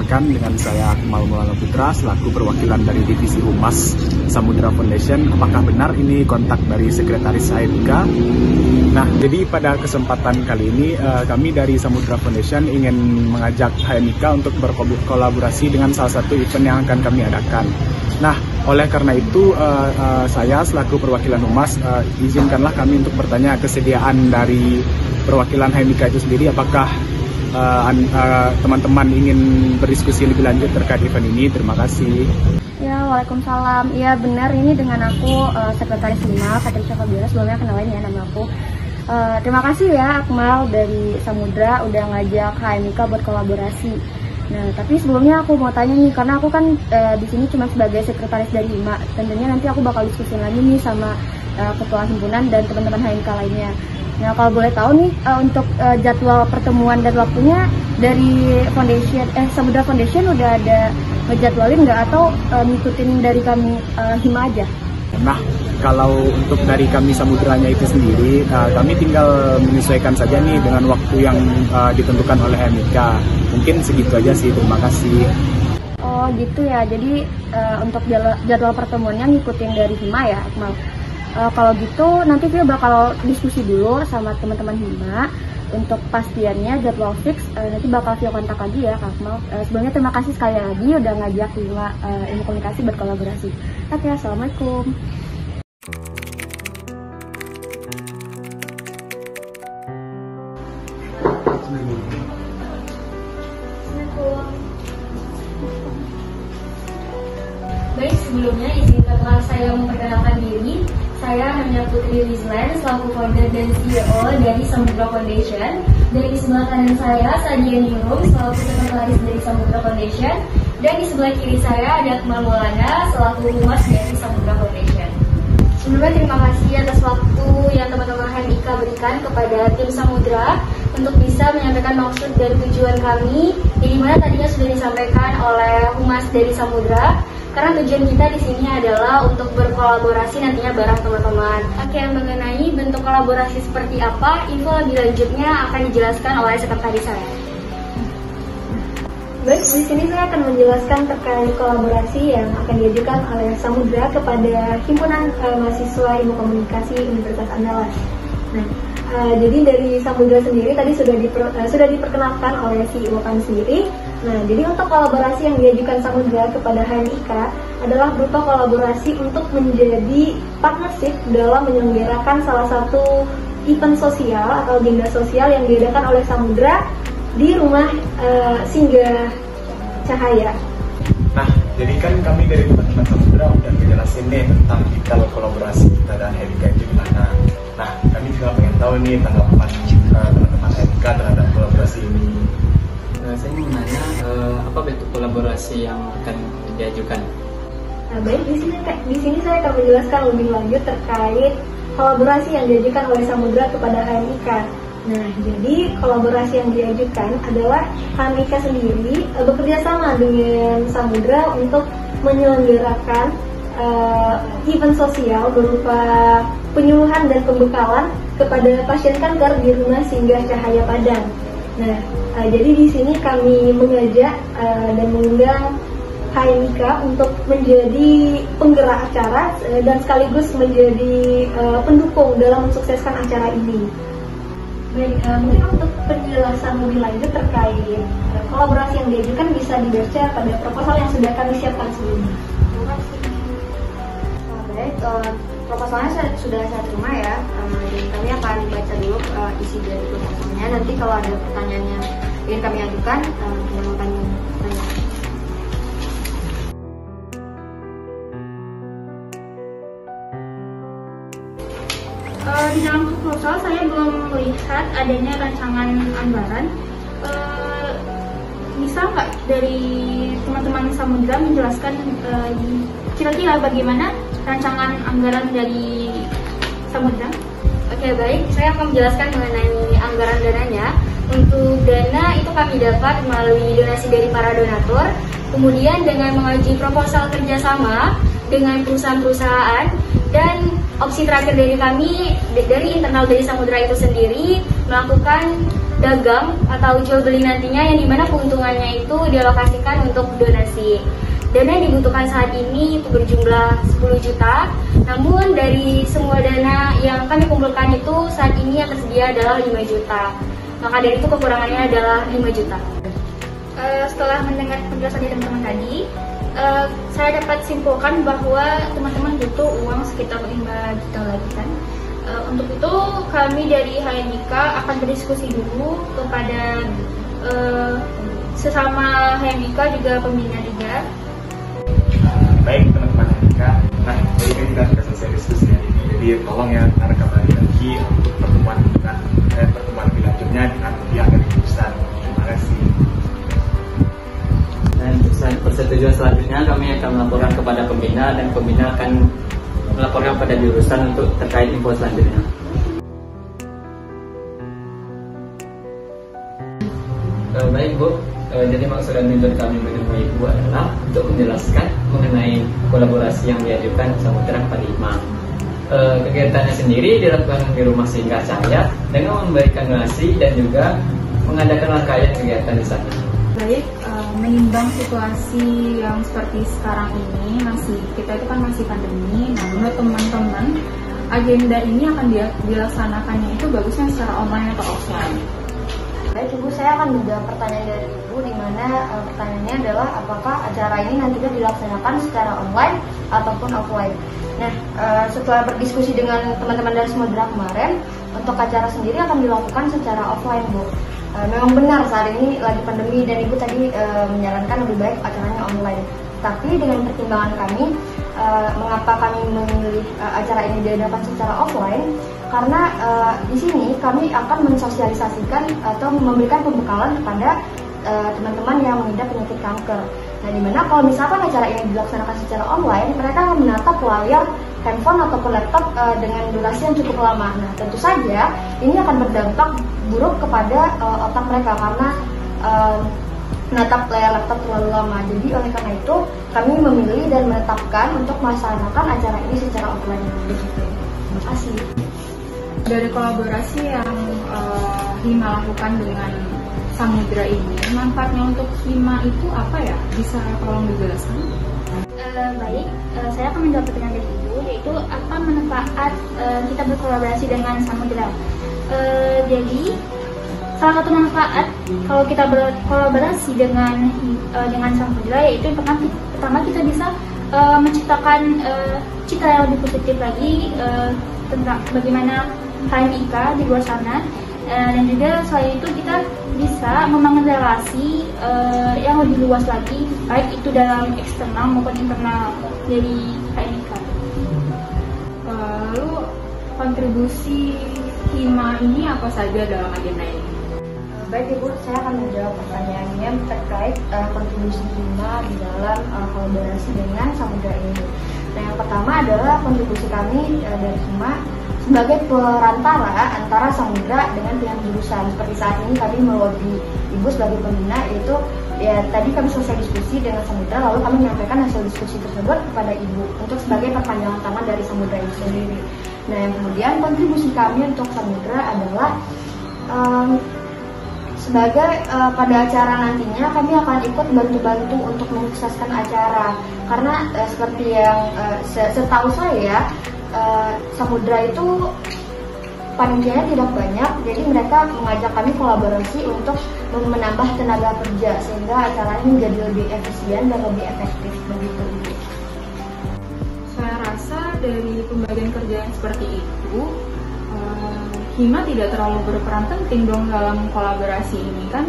perkenalkan dengan saya Akmal Maulana Putra selaku perwakilan dari Divisi Humas Samudra Foundation. Apakah benar ini kontak dari Sekretaris HMIK? Nah, jadi pada kesempatan kali ini kami dari Samudra Foundation ingin mengajak HMIK untuk berkolaborasi dengan salah satu event yang akan kami adakan. Nah, oleh karena itu saya selaku perwakilan Humas izinkanlah kami untuk bertanya kesediaan dari perwakilan HMIK itu sendiri, apakah teman-teman ingin berdiskusi lebih lanjut terkait event ini. Terima kasih. Ya, waalaikumsalam. Ya benar, ini dengan aku Sekretaris Lima, Patricia Fabiola. Sebelumnya kenalin ya nama aku. Terima kasih ya Akmal dari Samudra udah ngajak HMIK buat kolaborasi. Nah, tapi sebelumnya aku mau tanya nih, karena aku kan di sini cuma sebagai sekretaris dari Lima. Tentunya nanti aku bakal diskusi lagi nih sama ketua himpunan dan teman-teman HMIK lainnya. Nah, kalau boleh tahu nih untuk jadwal pertemuan dan waktunya dari Samudra Foundation udah ada ngejadwalin nggak, atau ngikutin dari kami Hima aja? Nah, kalau untuk dari kami Samudranya itu sendiri, kami tinggal menyesuaikan saja nih dengan waktu yang ditentukan oleh HMIK. Mungkin segitu aja sih, terima kasih. Oh gitu ya, jadi untuk jadwal pertemuannya ngikutin dari Hima ya, Akmal. Kalau gitu nanti Vio bakal diskusi dulu sama teman-teman Hima untuk pastiannya jadwal fix. Nanti bakal Vio kontak lagi ya Kak Akmal. Sebelumnya terima kasih sekali lagi udah ngajak Hima Ilmu Komunikasi berkolaborasi. Oke, assalamualaikum. Baik, sebelumnya izinkanlah saya memperkenalkan diri. Saya Hanya Putri Rizlan, selaku founder dan CEO dari Samudra Foundation. Dan di sebelah kanan saya Sadia Ningrum, selaku sekretaris dari Samudra Foundation. Dan di sebelah kiri saya ada Akmal Maulana, selaku humas dari Samudra Foundation. Sebelumnya terima kasih atas waktu yang teman-teman HMIK berikan kepada tim Samudra untuk bisa menyampaikan maksud dan tujuan kami, yang dimana tadinya sudah disampaikan oleh humas dari Samudra. Karena tujuan kita di sini adalah untuk berkolaborasi nantinya bareng teman-teman. Oke, mengenai bentuk kolaborasi seperti apa, info lebih lanjutnya akan dijelaskan oleh sekretaris saya. Baik, di sini saya akan menjelaskan terkait kolaborasi yang akan diajukan oleh Samudra kepada Himpunan Mahasiswa Ilmu Komunikasi Universitas Andalas. Nah, jadi dari Samudra sendiri tadi sudah diperkenalkan oleh CEO kami sendiri. Nah, jadi untuk kolaborasi yang diajukan Samudra kepada HMIK adalah berupa kolaborasi untuk menjadi partnership dalam menyelenggarakan salah satu event sosial atau agenda sosial yang diadakan oleh Samudra di rumah Singgah Cahaya. Nah, jadi kan kami dari teman-teman Samudra udah ngejelasin nih tentang detail kolaborasi kita dan HMIK itu gimana. Nah, kami juga pengen tahu nih tanggapan teman-teman HMIK terhadap kolaborasi ini. Saya ingin menanya apa bentuk kolaborasi yang akan diajukan? Nah, baik, di sini saya akan menjelaskan lebih lanjut terkait kolaborasi yang diajukan oleh Samudra kepada HMIK. Nah, jadi kolaborasi yang diajukan adalah HMIK sendiri bekerja sama dengan Samudra untuk menyelenggarakan event sosial berupa penyuluhan dan pembekalan kepada pasien kanker di rumah Singgah Cahaya Padang. Nah, jadi di sini kami mengajak dan mengundang HMIK untuk menjadi penggerak acara dan sekaligus menjadi pendukung dalam mensukseskan acara ini. Baik, mungkin untuk penjelasan lebih lanjut terkait kolaborasi yang diajukan bisa dibaca pada proposal yang sudah kami siapkan sebelumnya. Baik, proposalnya sudah saya terima ya, dan kami akan baca dulu isi dari proposalnya. Nanti kalau ada pertanyaan yang ingin kami ajukan, kami akan tanya. Di dalam proposal saya belum melihat adanya rancangan anggaran. Bisa nggak dari teman-teman Samudra menjelaskan kira-kira bagaimana rancangan anggaran dari Samudra? Oke, baik, saya akan menjelaskan mengenai anggaran dananya. Untuk dana itu kami dapat melalui donasi dari para donatur, kemudian dengan mengajukan proposal kerjasama dengan perusahaan-perusahaan Dan opsi terakhir dari kami, dari internal dari Samudra itu sendiri, melakukan dagang atau jual beli nantinya, yang dimana keuntungannya itu dialokasikan untuk donasi. Dana yang dibutuhkan saat ini itu berjumlah 10 juta, namun dari semua dana yang kami kumpulkan itu saat ini yang tersedia adalah 5 juta. Maka dari itu kekurangannya adalah 5 juta. Setelah mendengar penjelasan dari teman-teman tadi, saya dapat simpulkan bahwa teman-teman butuh uang sekitar 5 juta lagi kan. Untuk itu kami dari HMIK akan berdiskusi dulu kepada sesama HMIK juga pembina juga. Baik teman-teman HMIK, nah jadi kan kita sudah selesai diskusi hari ini, jadi tolong ya rekam lagi untuk pertemuan selanjutnya dengan pihak dari jurusan. Terima kasih. Dan persetujuan selanjutnya kami akan melaporkan kepada pembina, dan pembina akan melaporkan pada jurusan untuk terkait info selanjutnya. Baik Bu, jadi maksud dan tujuan kami menemui Ibu adalah untuk menjelaskan mengenai kolaborasi yang diajukan Samudra kepada IMA. Kegiatannya sendiri dilakukan di rumah singgah Cahaya dengan memberikan donasi dan juga mengadakan rangkaian kegiatan di sana. Baik, menimbang situasi yang seperti sekarang ini, kita itu kan masih pandemi. Nah, menurut teman-teman, agenda ini akan dilaksanakannya itu bagusnya secara online atau offline? Baik Ibu, saya akan menjawab pertanyaan dari Ibu, di mana pertanyaannya adalah apakah acara ini nantinya dilaksanakan secara online ataupun offline. Nah, setelah berdiskusi dengan teman-teman dari Samudra kemarin, untuk acara sendiri akan dilakukan secara offline Bu. Memang benar saat ini lagi pandemi dan Ibu tadi menyarankan lebih baik acaranya online. Tapi dengan pertimbangan kami, mengapa kami memilih acara ini diadakan secara offline? Karena di sini kami akan mensosialisasikan atau memberikan pembekalan kepada teman-teman yang mengidap penyakit kanker. Nah, dimana kalau misalkan acara ini dilaksanakan secara online, mereka akan menatap layar handphone ataupun laptop dengan durasi yang cukup lama. Nah, tentu saja ini akan berdampak buruk kepada otak mereka karena menatap layar laptop terlalu lama. Jadi oleh karena itu kami memilih dan menetapkan untuk melaksanakan acara ini secara offline. Terima kasih. Dari kolaborasi yang HIMA lakukan dengan Samudra ini, manfaatnya untuk HIMA itu apa ya? Bisa tolong dijelaskan? Baik, saya akan menjawab pertanyaan dari Ibu, yaitu apa manfaat kita berkolaborasi dengan Samudra. Jadi salah satu manfaat kalau kita berkolaborasi dengan Samudra, yaitu pertama kita bisa menciptakan citra yang lebih positif lagi tentang bagaimana HMIK di luar sana, dan juga selain itu kita bisa membangun relasi yang lebih luas lagi, baik itu dalam eksternal maupun internal dari HMIK. Lalu kontribusi HIMA ini apa saja dalam agenda ini? Baik Ibu, saya akan menjawab pertanyaannya terkait kontribusi HIMA di dalam kolaborasi dengan Samudra ini. Nah, yang pertama adalah kontribusi kami dari HIMA sebagai perantara antara Samudra dengan pihak jurusan. Seperti saat ini kami melobi Ibu sebagai pembina, yaitu ya tadi kami selesai diskusi dengan Samudra, lalu kami menyampaikan hasil diskusi tersebut kepada Ibu untuk sebagai perpanjangan tangan dari Samudra itu sendiri. Nah, yang kemudian kontribusi kami untuk Samudra adalah sebagai pada acara nantinya kami akan ikut bantu-bantu untuk menyukseskan acara, karena seperti yang setahu saya Samudra itu panitianya tidak banyak, jadi mereka mengajak kami kolaborasi untuk menambah tenaga kerja sehingga acara ini menjadi lebih efisien dan lebih efektif begitu. Saya rasa dari pembagian kerja yang seperti itu, HIMA tidak terlalu berperan penting dong dalam kolaborasi ini kan.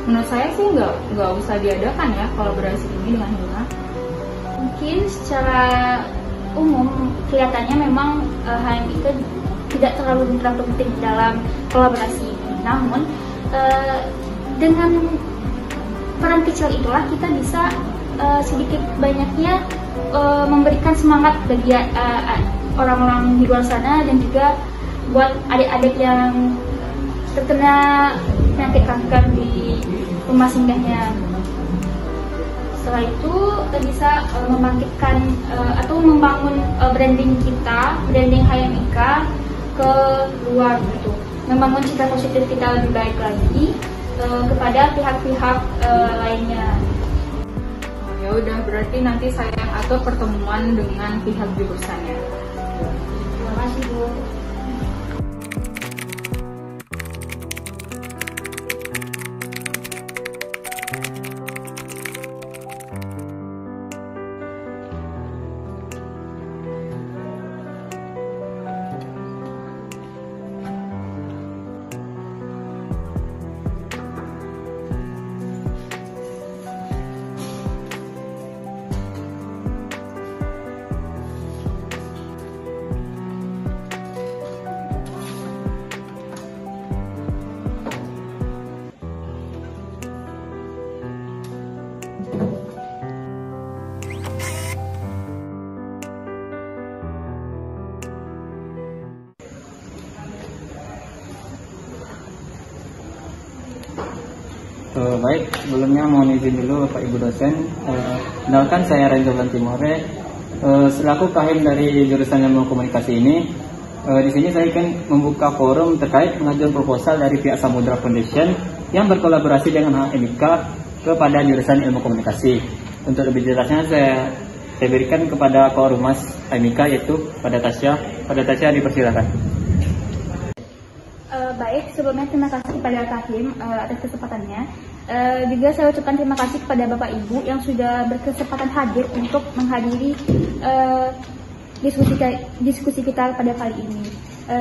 Menurut saya sih nggak usah diadakan ya kolaborasi ini dengan HIMA. Mungkin secara umum kelihatannya memang HMIK tidak terlalu penting dalam kolaborasi ini. Namun dengan peran kecil itulah kita bisa sedikit banyaknya memberikan semangat bagi orang-orang di luar sana, dan juga buat adik-adik yang terkena penyakit kanker di rumah singgahnya Setelah itu bisa membangkitkan atau membangun branding kita, branding HMIK ke luar gitu, membangun citra positif kita lebih baik lagi kepada pihak-pihak lainnya. Ya udah, berarti nanti saya yang atur pertemuan dengan pihak jurusannya. Terima kasih Bu. Baik, sebelumnya mohon izin dulu Bapak Ibu dosen. Kenalkan saya Renzo Bantimore, selaku kahim dari jurusan Ilmu Komunikasi ini. Di sini saya akan membuka forum terkait pengajuan proposal dari pihak Samudra Foundation yang berkolaborasi dengan HMIK kepada jurusan Ilmu Komunikasi. Untuk lebih jelasnya saya berikan kepada Korumas HMIK, yaitu pada Tasya. Pada Tasya, dipersilakan. Baik, sebelumnya terima kasih kepada Kahim atas kesempatannya. Juga saya ucapkan terima kasih kepada Bapak Ibu yang sudah berkesempatan hadir untuk menghadiri diskusi kita pada kali ini.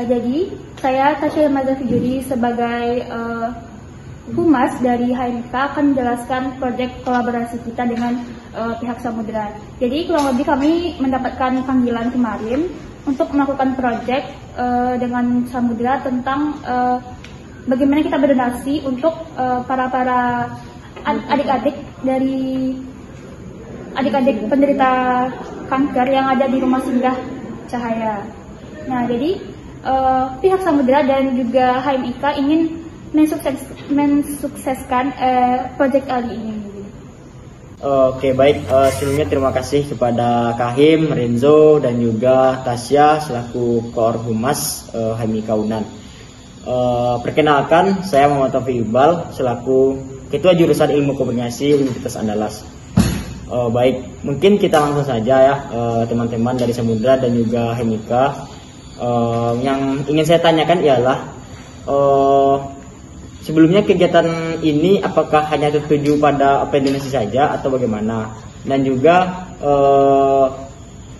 Jadi, saya Tasya Mazhar Fijuri sebagai Humas dari HMIK akan menjelaskan proyek kolaborasi kita dengan pihak Samudra. Jadi kurang lebih kami mendapatkan panggilan kemarin untuk melakukan proyek dengan Samudra tentang bagaimana kita berdonasi untuk para adik-adik penderita kanker yang ada di Rumah Singgah Cahaya. Nah, jadi pihak Samudra dan juga HMIK ingin mensukseskan proyek kali ini. Oke, baik. Sebelumnya terima kasih kepada Kahim, Renzo, dan juga Tasya selaku Koor Humas HMIK Unan. Perkenalkan, saya Muhammad Taufik Iqbal selaku Ketua Jurusan Ilmu Komunikasi Universitas Andalas. Baik, mungkin kita langsung saja ya, teman-teman dari Samudra dan juga HMIK. Yang ingin saya tanyakan ialah sebelumnya kegiatan ini apakah hanya tertuju pada open donasi saja atau bagaimana? Dan juga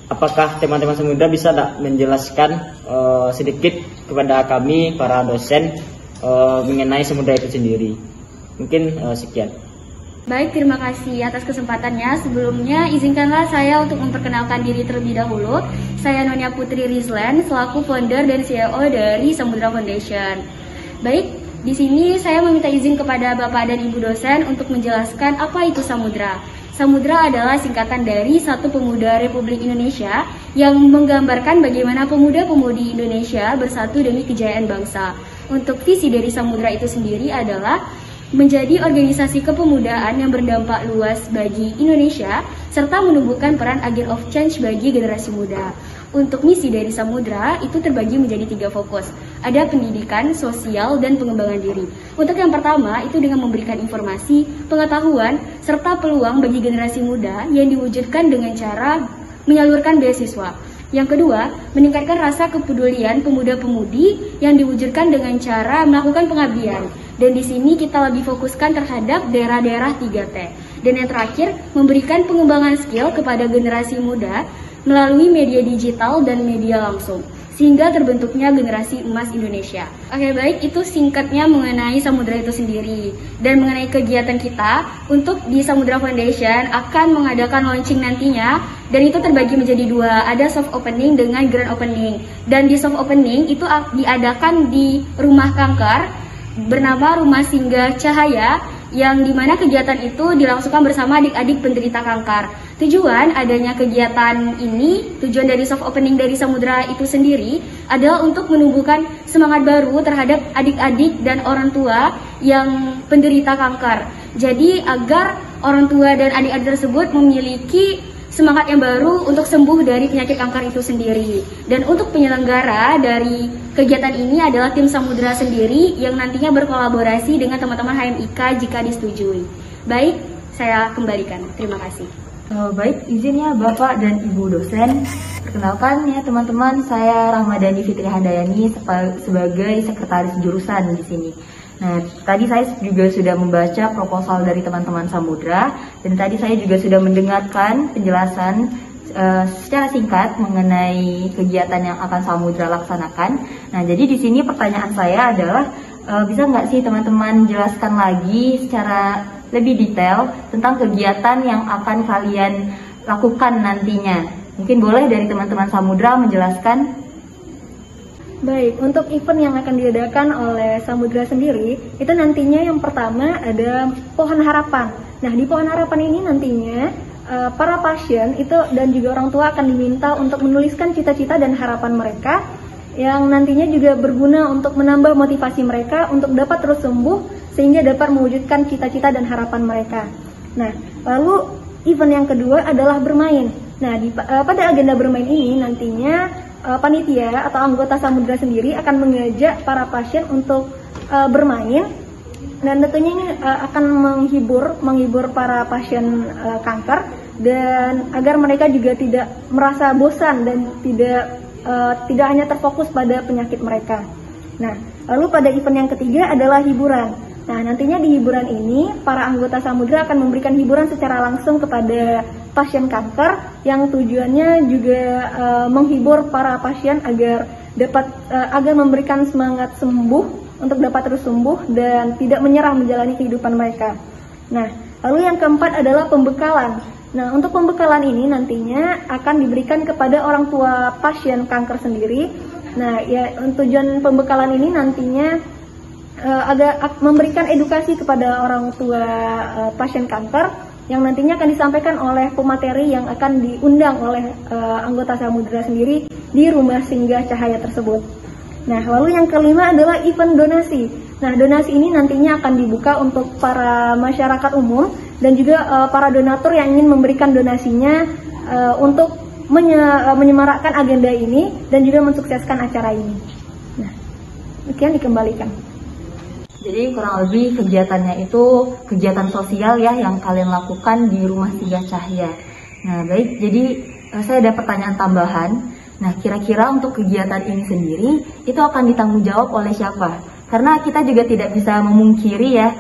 apakah teman-teman Samudra bisa menjelaskan sedikit kepada kami para dosen mengenai Samudra itu sendiri? Mungkin sekian. Baik, terima kasih atas kesempatannya. Sebelumnya izinkanlah saya untuk memperkenalkan diri terlebih dahulu. Saya Nonya Putri Rizlan selaku founder dan CEO dari Samudra Foundation. Baik, di sini saya meminta izin kepada Bapak dan Ibu dosen untuk menjelaskan apa itu Samudra. Samudra adalah singkatan dari Satu Pemuda Republik Indonesia yang menggambarkan bagaimana pemuda-pemudi Indonesia bersatu demi kejayaan bangsa. Untuk visi dari Samudra itu sendiri adalah menjadi organisasi kepemudaan yang berdampak luas bagi Indonesia serta menumbuhkan peran agent of change bagi generasi muda. Untuk misi dari Samudra itu terbagi menjadi 3 fokus. Ada pendidikan, sosial, dan pengembangan diri. Untuk yang pertama itu dengan memberikan informasi, pengetahuan, serta peluang bagi generasi muda yang diwujudkan dengan cara menyalurkan beasiswa. Yang kedua, meningkatkan rasa kepedulian pemuda-pemudi yang diwujudkan dengan cara melakukan pengabdian. Dan di sini kita lebih fokuskan terhadap daerah-daerah 3T. Dan yang terakhir, memberikan pengembangan skill kepada generasi muda melalui media digital dan media langsung, sehingga terbentuknya generasi emas Indonesia. Oke, baik, itu singkatnya mengenai Samudra itu sendiri. Dan mengenai kegiatan kita, untuk di Samudra Foundation akan mengadakan launching nantinya, dan itu terbagi menjadi 2, ada soft opening dengan grand opening. Dan di soft opening itu diadakan di Rumah Kanker bernama Rumah Singgah Cahaya yang dimana kegiatan itu dilangsungkan bersama adik-adik penderita kanker. Tujuan adanya kegiatan ini, tujuan dari soft opening dari Samudra itu sendiri adalah untuk menumbuhkan semangat baru terhadap adik-adik dan orang tua yang penderita kanker. Jadi agar orang tua dan adik-adik tersebut memiliki semangat yang baru untuk sembuh dari penyakit kanker itu sendiri. Dan untuk penyelenggara dari kegiatan ini adalah tim Samudra sendiri yang nantinya berkolaborasi dengan teman-teman HMIK jika disetujui. Baik, saya kembalikan. Terima kasih. Baik, izin ya Bapak dan Ibu dosen. Perkenalkan ya teman-teman, saya Rahmadani Fitri Handayani sebagai sekretaris jurusan di sini. Nah, tadi saya juga sudah membaca proposal dari teman-teman Samudra, dan tadi saya juga sudah mendengarkan penjelasan secara singkat mengenai kegiatan yang akan Samudra laksanakan. Nah, jadi di sini pertanyaan saya adalah bisa nggak sih teman-teman jelaskan lagi secara lebih detail tentang kegiatan yang akan kalian lakukan nantinya? Mungkin boleh dari teman-teman Samudra menjelaskan. Baik, untuk event yang akan diadakan oleh Samudra sendiri, itu nantinya yang pertama ada Pohon Harapan. Nah, di Pohon Harapan ini nantinya para pasien itu dan juga orang tua akan diminta untuk menuliskan cita-cita dan harapan mereka yang nantinya juga berguna untuk menambah motivasi mereka untuk dapat terus sembuh sehingga dapat mewujudkan cita-cita dan harapan mereka. Nah, lalu event yang kedua adalah bermain. Nah, pada agenda bermain ini nantinya panitia atau anggota Samudra sendiri akan mengajak para pasien untuk bermain, dan tentunya ini akan menghibur para pasien kanker, dan agar mereka juga tidak merasa bosan dan tidak hanya terfokus pada penyakit mereka. Nah, lalu pada event yang ketiga adalah hiburan. Nah, nantinya di hiburan ini para anggota Samudra akan memberikan hiburan secara langsung kepada pasien kanker yang tujuannya juga menghibur para pasien agar memberikan semangat sembuh untuk dapat terus sembuh dan tidak menyerah menjalani kehidupan mereka. Nah, lalu yang keempat adalah pembekalan. Nah, untuk pembekalan ini nantinya akan diberikan kepada orang tua pasien kanker sendiri. Nah, ya, tujuan pembekalan ini nantinya memberikan edukasi kepada orang tua pasien kanker yang nantinya akan disampaikan oleh pemateri yang akan diundang oleh anggota Samudra sendiri di rumah singgah cahaya tersebut. Nah, lalu yang kelima adalah event donasi. Nah, donasi ini nantinya akan dibuka untuk para masyarakat umum dan juga para donatur yang ingin memberikan donasinya untuk menyemarakkan agenda ini dan juga mensukseskan acara ini. Nah, demikian dikembalikan. Jadi kurang lebih kegiatannya itu kegiatan sosial ya yang kalian lakukan di rumah singgah cahaya. Nah, baik, jadi saya ada pertanyaan tambahan. Nah, kira-kira untuk kegiatan ini sendiri itu akan ditanggung jawab oleh siapa? Karena kita juga tidak bisa memungkiri ya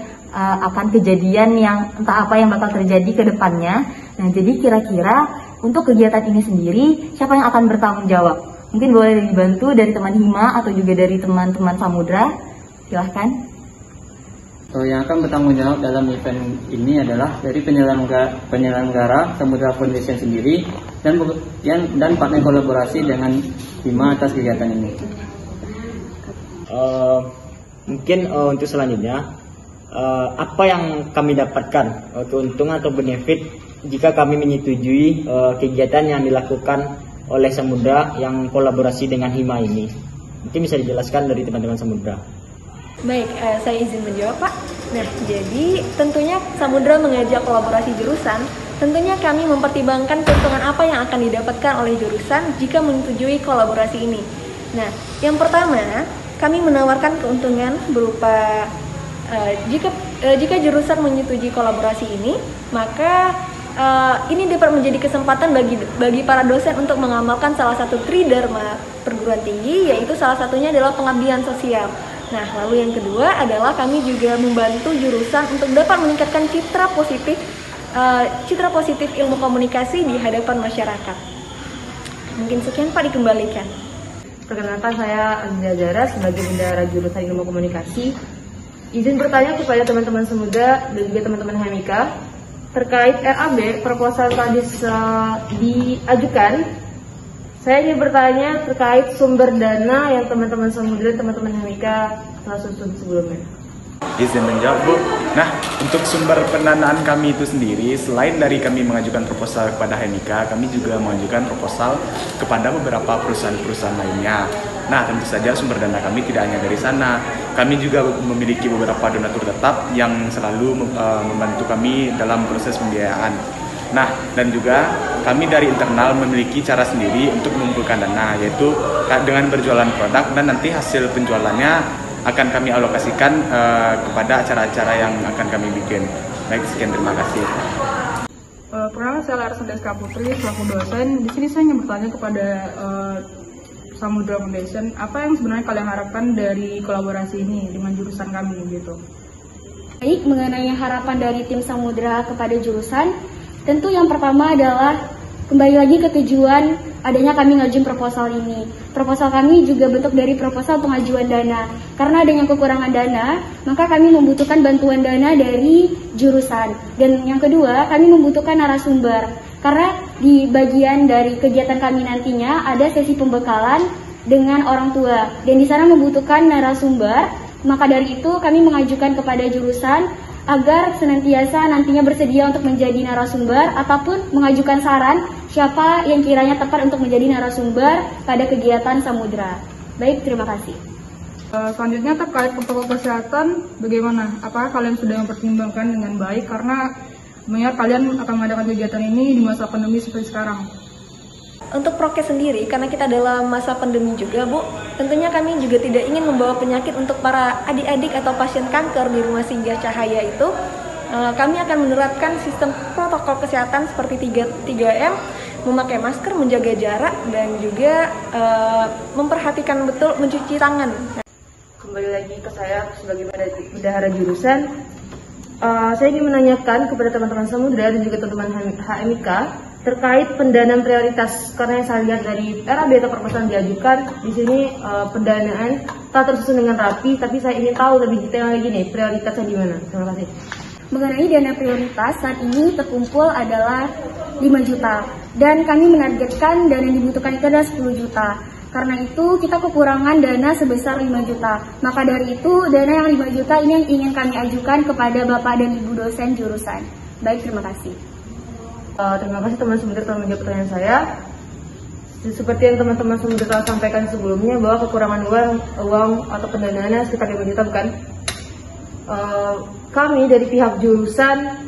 akan kejadian yang entah apa yang bakal terjadi ke depannya. Nah, jadi kira-kira untuk kegiatan ini sendiri siapa yang akan bertanggung jawab? Mungkin boleh dibantu dari teman Hima atau juga dari teman-teman Samudra. Silahkan. Yang akan bertanggung jawab dalam event ini adalah dari penyelenggara Samudra Foundation sendiri dan partner kolaborasi dengan Hima atas kegiatan ini. Mungkin untuk selanjutnya apa yang kami dapatkan keuntungan atau benefit jika kami menyetujui kegiatan yang dilakukan oleh Samudra yang kolaborasi dengan Hima ini. Mungkin bisa dijelaskan dari teman-teman Samudra. Baik, saya izin menjawab, Pak. Nah, jadi tentunya Samudra mengajak kolaborasi jurusan. Tentunya kami mempertimbangkan keuntungan apa yang akan didapatkan oleh jurusan jika menyetujui kolaborasi ini. Nah, yang pertama, kami menawarkan keuntungan berupa jika jurusan menyetujui kolaborasi ini, maka ini dapat menjadi kesempatan bagi para dosen untuk mengamalkan salah satu tridharma perguruan tinggi, yaitu salah satunya adalah pengabdian sosial. Nah, lalu yang kedua adalah kami juga membantu jurusan untuk dapat meningkatkan citra positif ilmu komunikasi di hadapan masyarakat. Mungkin sekian, Pak, dikembalikan. Perkenalkan, saya Aziza Zara sebagai bendahara jurusan ilmu komunikasi. Izin bertanya kepada teman-teman Samudra dan juga teman-teman HMIK terkait RAB proposal tadi diajukan. Saya ingin bertanya terkait sumber dana yang teman-teman Samudra dan teman-teman HMIK telah susun sebelumnya. Izin menjawab, Bu. Nah, untuk sumber pendanaan kami itu sendiri, selain dari kami mengajukan proposal kepada Hemika, kami juga mengajukan proposal kepada beberapa perusahaan-perusahaan lainnya. Nah, tentu saja sumber dana kami tidak hanya dari sana. Kami juga memiliki beberapa donatur tetap yang selalu membantu kami dalam proses pembiayaan. Nah, dan juga kami dari internal memiliki cara sendiri untuk mengumpulkan dana, yaitu dengan berjualan produk, dan nanti hasil penjualannya akan kami alokasikan kepada acara-acara yang akan kami bikin. Baik, sekian, terima kasih. Perkenalkan, saya Laras Deska Putri, selaku dosen. Di sini saya ingin bertanya kepada Samudra Foundation, apa yang sebenarnya kalian harapkan dari kolaborasi ini dengan jurusan kami gitu? Baik, mengenai harapan dari tim Samudra kepada jurusan, tentu yang pertama adalah kembali lagi ke tujuan adanya kami ngajuin proposal ini. Proposal kami juga bentuk dari proposal pengajuan dana. Karena adanya kekurangan dana, maka kami membutuhkan bantuan dana dari jurusan. Dan yang kedua, kami membutuhkan narasumber. Karena di bagian dari kegiatan kami nantinya ada sesi pembekalan dengan orang tua. Dan di sana membutuhkan narasumber. Maka dari itu kami mengajukan kepada jurusan agar senantiasa nantinya bersedia untuk menjadi narasumber ataupun mengajukan saran siapa yang kiranya tepat untuk menjadi narasumber pada kegiatan Samudra. Baik, terima kasih. Selanjutnya terkait protokol kesehatan, bagaimana? Apakah kalian sudah mempertimbangkan dengan baik karena mengingat kalian akan mengadakan kegiatan ini di masa pandemi seperti sekarang? Untuk prokes sendiri, karena kita dalam masa pandemi juga, Bu, tentunya kami juga tidak ingin membawa penyakit untuk para adik-adik atau pasien kanker di Rumah Singgah Cahaya itu. Kami akan menerapkan sistem protokol kesehatan seperti 3M, memakai masker, menjaga jarak, dan juga memperhatikan betul mencuci tangan. Kembali lagi ke saya sebagai bendahara jurusan. Saya ingin menanyakan kepada teman-teman Samudra dan juga teman-teman HMIK terkait pendanaan prioritas, karena yang saya lihat dari RAB atau proposal yang diajukan di sini pendanaan tak tersusun dengan rapi, tapi saya ingin tahu lebih detail lagi nih prioritasnya di mana. Terima kasih. Mengenai dana prioritas, saat ini terkumpul adalah 5 juta dan kami menargetkan dana yang dibutuhkan itu adalah 10 juta. Karena itu kita kekurangan dana sebesar 5 juta. Maka dari itu dana yang 5 juta ini yang ingin kami ajukan kepada Bapak dan Ibu dosen jurusan. Baik, terima kasih. Terima kasih teman Samudra telah menjawab pertanyaan saya. Seperti yang teman-teman Samudra telah sampaikan sebelumnya bahwa kekurangan uang atau pendanaannya sekitar 5 juta, bukan? Kami dari pihak jurusan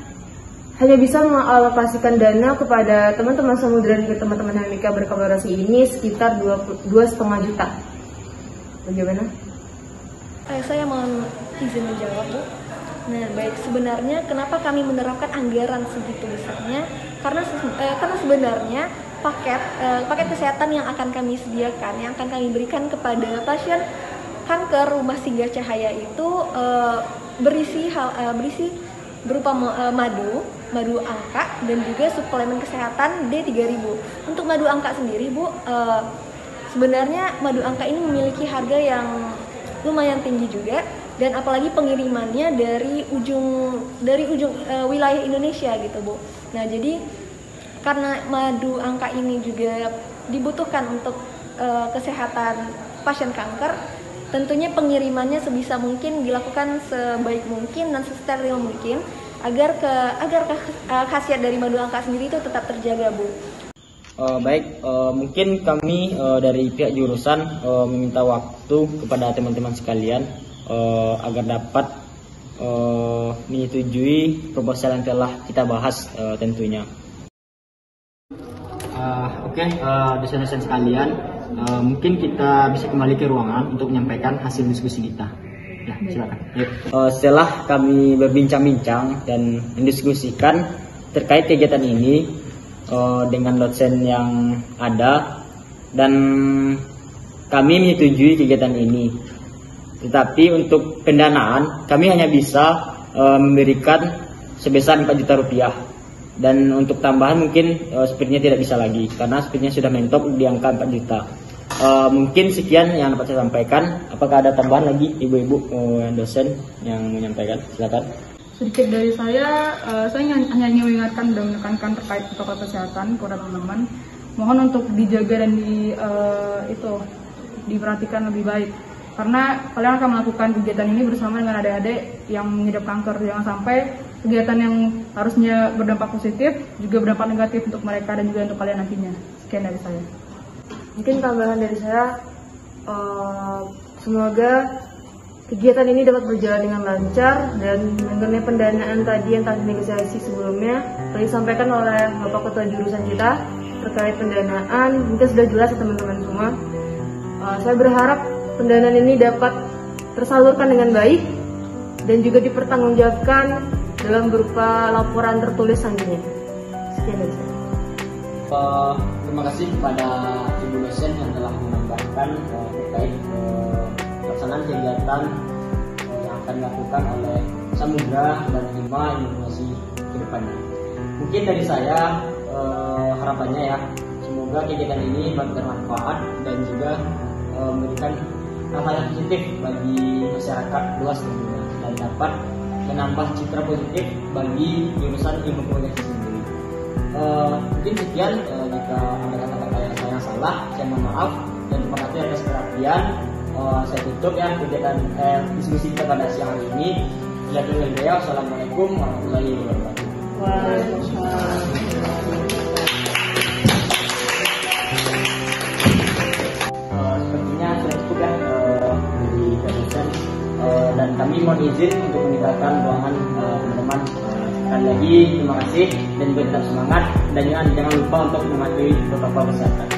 hanya bisa mengalokasikan dana kepada teman-teman Samudra dan teman-teman HMIK berkolaborasi ini sekitar 2,5 juta. Bagaimana? Saya mohon izin menjawab, Bu. Nah, baik, sebenarnya kenapa kami menerapkan anggaran segitu besarnya? Karena sebenarnya paket kesehatan yang akan kami sediakan, yang akan kami berikan kepada pasien kanker Rumah Singgah Cahaya itu berisi berupa madu angka dan juga suplemen kesehatan D3000. Untuk madu angka sendiri, Bu, sebenarnya madu angka ini memiliki harga yang lumayan tinggi juga, dan apalagi pengirimannya dari ujung wilayah Indonesia gitu, Bu. Nah, jadi karena madu angka ini juga dibutuhkan untuk kesehatan pasien kanker, tentunya pengirimannya sebisa mungkin dilakukan sebaik mungkin dan sesteril mungkin agar khasiat dari madu angka sendiri itu tetap terjaga, Bu. Baik, mungkin kami dari pihak jurusan meminta waktu kepada teman-teman sekalian agar dapat menyetujui proposal yang telah kita bahas tentunya. Oke, dosen-dosen sekalian, mungkin kita bisa kembali ke ruangan untuk menyampaikan hasil diskusi kita. Ya, silakan. Setelah kami berbincang-bincang dan mendiskusikan terkait kegiatan ini dengan dosen yang ada, dan kami menyetujui kegiatan ini. Tetapi untuk pendanaan kami hanya bisa memberikan sebesar 4 juta rupiah, dan untuk tambahan mungkin sepertinya tidak bisa lagi karena sepertinya sudah mentok di angka 4 juta. Mungkin sekian yang dapat saya sampaikan. Apakah ada tambahan lagi ibu-ibu dosen yang menyampaikan? Silakan. Sedikit dari saya hanya ingin mengingatkan dan menekankan terkait protokol kesehatan kepada teman-teman. Mohon untuk dijaga dan diperhatikan lebih baik. karena kalian akan melakukan kegiatan ini bersama dengan adik-adik yang mengidap kanker. Jangan sampai kegiatan yang harusnya berdampak positif juga berdampak negatif untuk mereka dan juga untuk kalian nantinya. Sekian dari saya. Mungkin tambahan dari saya, semoga kegiatan ini dapat berjalan dengan lancar, dan mengenai pendanaan tadi yang telah dinegosiasi sebelumnya telah disampaikan oleh Bapak Ketua Jurusan kita terkait pendanaan, mungkin sudah jelas ya teman-teman semua. Saya berharap pendanaan ini dapat tersalurkan dengan baik dan juga dipertanggungjawabkan dalam berupa laporan tertulis selanjutnya. Sekian dari saya. Terima kasih kepada Ibu dosen yang telah menambahkan terkait pelaksanaan kegiatan yang akan dilakukan oleh Samudra dan Hima Informasi ke depannya. Mungkin dari saya harapannya ya, semoga kegiatan ini bermanfaat dan juga memberikan hal yang positif bagi masyarakat luas tentunya, dan dapat menambah citra positif bagi jurusan ilmu komunikasi sendiri. Mungkin sekian, jika ada kata-kata yang saya salah, saya mohon maaf, dan terima kasih atas perhatian. Saya tutup ya kegiatan diskusi kita pada siang hari ini. Assalamualaikum warahmatullahi wabarakatuh. Sepertinya sudah cukup ya dari dosen, dan kami mohon izin untuk meninggalkan ruangan teman-teman. Sekali lagi terima kasih dan tetap semangat, dan jangan lupa untuk mematuhi protokol kesehatan.